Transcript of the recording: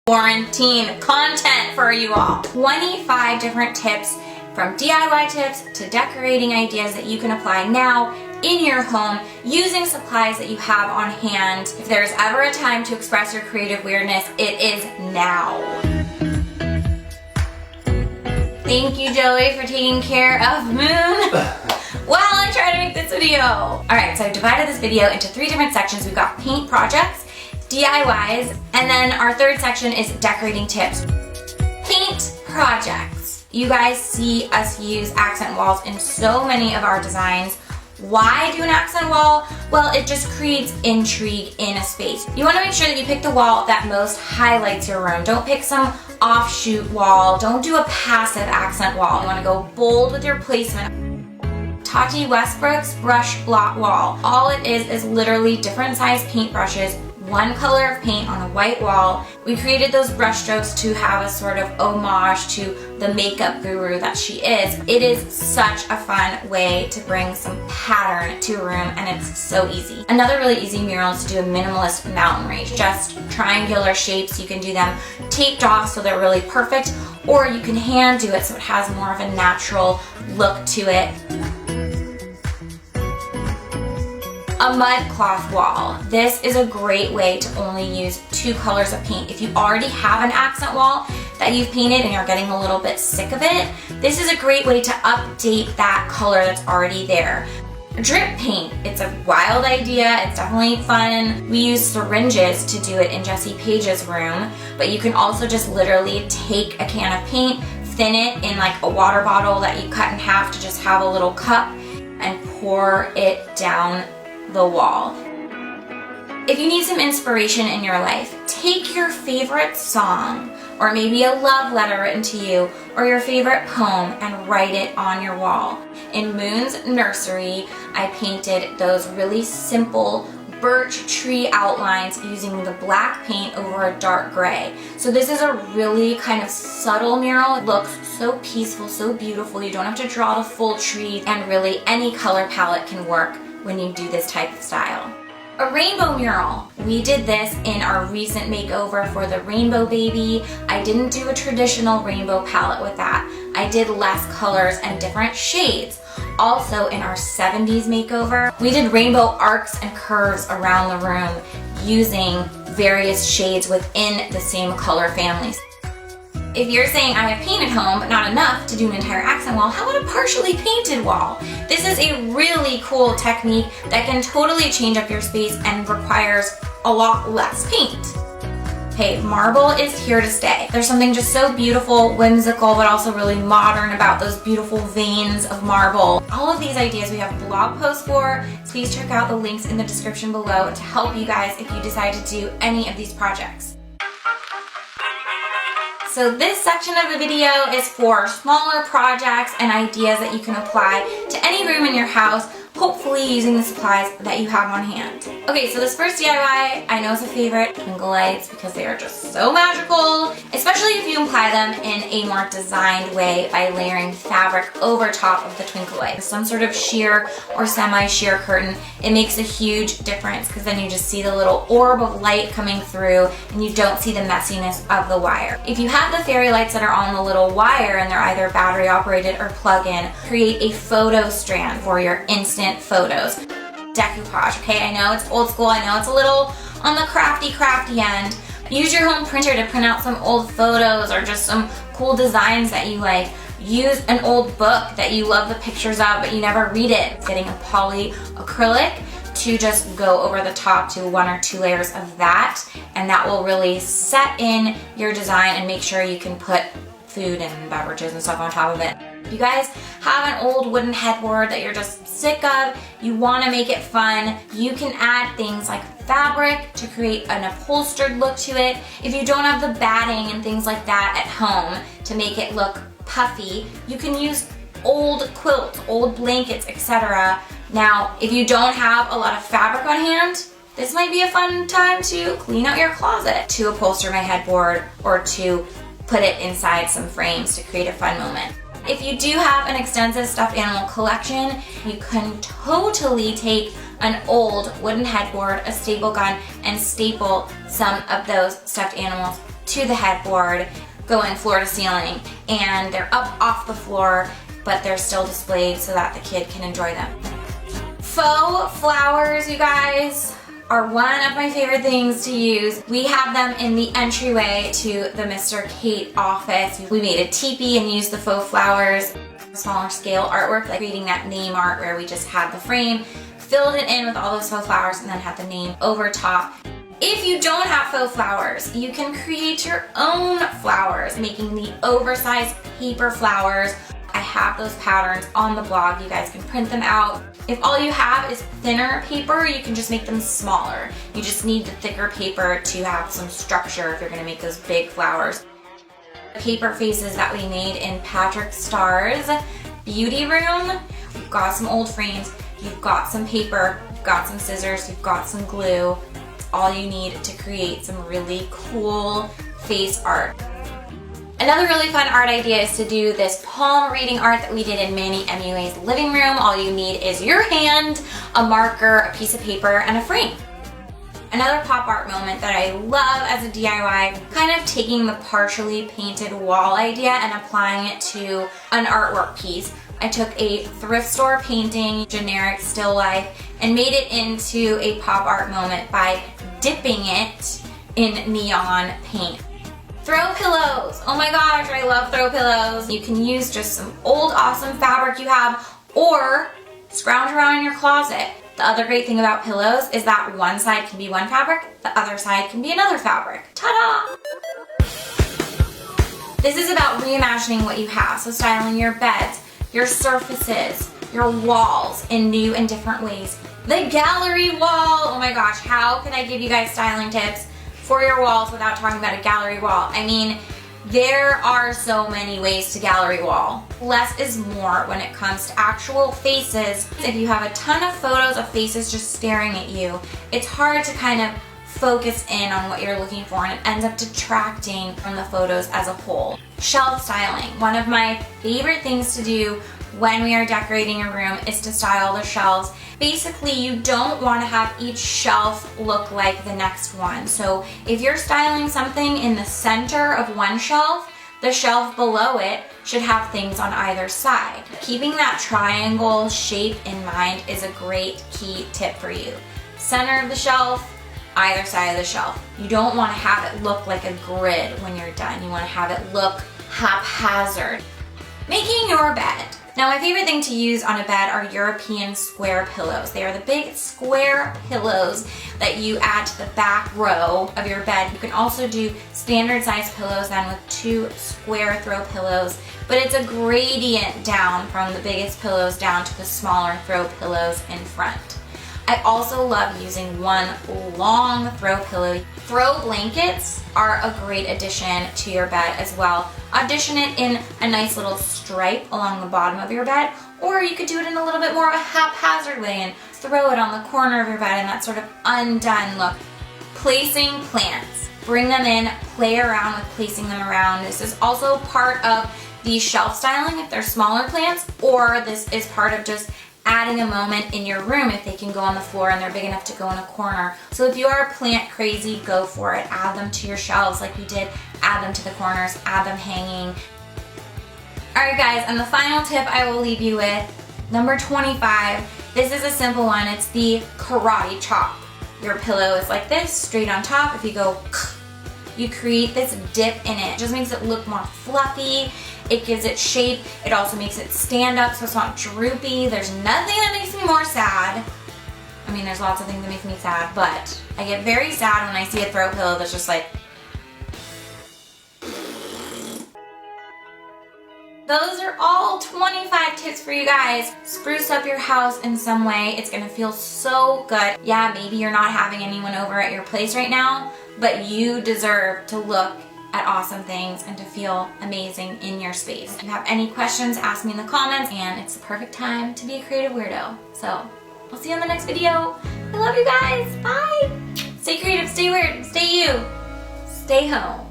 quarantine content for you all. 25 different tips, from DIY tips to decorating ideas that you can apply now in your home using supplies that you have on hand. If there's ever a time to express your creative weirdness, it is now. Thank you, Joey, for taking care of Moon while I try to make this video. Alright, so I've divided this video into 3 different sections. We've got paint projects, DIYs, and then our third section is decorating tips. Paint projects. You guys see us use accent walls in so many of our designs. Why do an accent wall? Well, it just creates intrigue in a space. You want to make sure that you pick the wall that most highlights your room. Don't pick some offshoot wall. Don't do a passive accent wall. You want to go bold with your placement. Tati Westbrook's brush blot wall. All it is literally different size paintbrushes, one color of paint on a white wall. We created those brush strokes to have a sort of homage to the makeup guru that she is. It is such a fun way to bring some pattern to a room, and it's so easy. Another really easy mural is to do a minimalist mountain range. Just triangular shapes. You can do them taped off so they're really perfect, or you can hand do it so it has more of a natural look to it. A mud cloth wall. This is a great way to only use 2 colors of paint. If you already have an accent wall that you've painted and you're getting a little bit sick of it, this is a great way to update that color that's already there. Drip paint. It's a wild idea. It's definitely fun. We use syringes to do it in Jesse Page's room, but you can also just literally take a can of paint, thin it in like a water bottle that you cut in half to just have a little cup, and pour it down the wall. If you need some inspiration in your life, take your favorite song, or maybe a love letter written to you, or your favorite poem, and write it on your wall. In Moon's nursery, I painted those really simple birch tree outlines using the black paint over a dark gray. So this is a really kind of subtle mural. It looks so peaceful, so beautiful. You don't have to draw the full tree, and really any color palette can work when you do this type of style. A rainbow mural. We did this in our recent makeover for the rainbow baby. I didn't do a traditional rainbow palette with that. I did less colors and different shades. Also in our 70s makeover, we did rainbow arcs and curves around the room using various shades within the same color families. If you're saying I have paint at home but not enough to do an entire accent wall, how about a partially painted wall? This is a really cool technique that can totally change up your space and requires a lot less paint. Hey, marble is here to stay. There's something just so beautiful, whimsical, but also really modern about those beautiful veins of marble. All of these ideas we have blog posts for. Please check out the links in the description below to help you guys if you decide to do any of these projects. So this section of the video is for smaller projects and ideas that you can apply to any room in your house, hopefully using the supplies that you have on hand. Okay, so this first DIY, I know is a favorite, twinkle lights, because they are just so magical, especially if you apply them in a more designed way by layering fabric over top of the twinkle light. Some sort of sheer or semi-sheer curtain. It makes a huge difference because then you just see the little orb of light coming through and you don't see the messiness of the wire. If you have the fairy lights that are on the little wire and they're either battery operated or plug-in, create a photo strand for your instant photos. Decoupage, okay? I know it's old school, I know it's a little on the crafty end. Use your home printer to print out some old photos or just some cool designs that you like. Use an old book that you love the pictures of but you never read it. Getting a poly acrylic to just go over the top to 1 or 2 layers of that, and that will really set in your design and make sure you can put food and beverages and stuff on top of it. If you guys have an old wooden headboard that you're just sick of, you want to make it fun, you can add things like fabric to create an upholstered look to it. If you don't have the batting and things like that at home to make it look puffy, you can use old quilts, old blankets, etc. Now, if you don't have a lot of fabric on hand, this might be a fun time to clean out your closet, to upholster my headboard, or to put it inside some frames to create a fun moment. If you do have an extensive stuffed animal collection, you can totally take an old wooden headboard, a staple gun, and staple some of those stuffed animals to the headboard, going floor to ceiling, and they're up off the floor, but they're still displayed so that the kid can enjoy them. Faux flowers, you guys, are one of my favorite things to use. We have them in the entryway to the Mr. Kate office. We made a teepee and used the faux flowers. Smaller scale artwork, like creating that name art where we just had the frame, filled it in with all those faux flowers, and then had the name over top. If you don't have faux flowers, you can create your own flowers, making the oversized paper flowers. I have those patterns on the blog. You guys can print them out. If all you have is thinner paper, you can just make them smaller. You just need the thicker paper to have some structure if you're gonna make those big flowers. The paper faces that we made in Patrick Starr's beauty room. You've got some old frames, you've got some paper, you've got some scissors, you've got some glue. It's all you need to create some really cool face art. Another really fun art idea is to do this palm reading art that we did in Manny MUA's living room. All you need is your hand, a marker, a piece of paper, and a frame. Another pop art moment that I love as a DIY, kind of taking the partially painted wall idea and applying it to an artwork piece. I took a thrift store painting, generic still life, and made it into a pop art moment by dipping it in neon paint. Throw pillows. Oh my gosh, I love throw pillows. You can use just some old awesome fabric you have or scrounge around in your closet. The other great thing about pillows is that one side can be one fabric, the other side can be another fabric. Ta-da! This is about reimagining what you have, so styling your beds, your surfaces, your walls in new and different ways. The gallery wall! Oh my gosh, how can I give you guys styling tips for your walls without talking about a gallery wall? I mean, there are so many ways to gallery wall. Less is more when it comes to actual faces. If you have a ton of photos of faces just staring at you, it's hard to kind of focus in on what you're looking for, and it ends up detracting from the photos as a whole. Shelf styling. One of my favorite things to do when we are decorating a room is to style the shelves. Basically, you don't want to have each shelf look like the next one. So if you're styling something in the center of one shelf, the shelf below it should have things on either side. Keeping that triangle shape in mind is a great key tip for you. Center of the shelf, either side of the shelf. You don't want to have it look like a grid when you're done. You want to have it look haphazard. Making your bed. Now, my favorite thing to use on a bed are European square pillows. They are the big square pillows that you add to the back row of your bed. You can also do standard size pillows then with 2 square throw pillows, but it's a gradient down from the biggest pillows down to the smaller throw pillows in front. I also love using one long throw pillow. Throw blankets are a great addition to your bed as well. Audition it in a nice little stripe along the bottom of your bed, or you could do it in a little bit more of a haphazard way and throw it on the corner of your bed in that sort of undone look. Placing plants. Bring them in, play around with placing them around. This is also part of the shelf styling if they're smaller plants, or this is part of just adding a moment in your room if they can go on the floor and they're big enough to go in a corner. So if you are plant crazy, go for it. Add them to your shelves like we did. Add them to the corners, add them hanging. Alright guys, and the final tip I will leave you with, number 25. This is a simple one. It's the karate chop. Your pillow is like this, straight on top. If you go, you create this dip in it. It just makes it look more fluffy. It gives it shape. It also makes it stand up so it's not droopy. There's nothing that makes me more sad. I mean, there's lots of things that make me sad, but I get very sad when I see a throw pillow that's just like. Those are all 25 tips for you guys. Spruce up your house in some way. It's gonna feel so good. Yeah, maybe you're not having anyone over at your place right now, but you deserve to look at awesome things and to feel amazing in your space. If you have any questions, ask me in the comments, and it's the perfect time to be a creative weirdo. So, I'll see you on the next video. I love you guys. Bye. Stay creative, stay weird, stay you, stay home.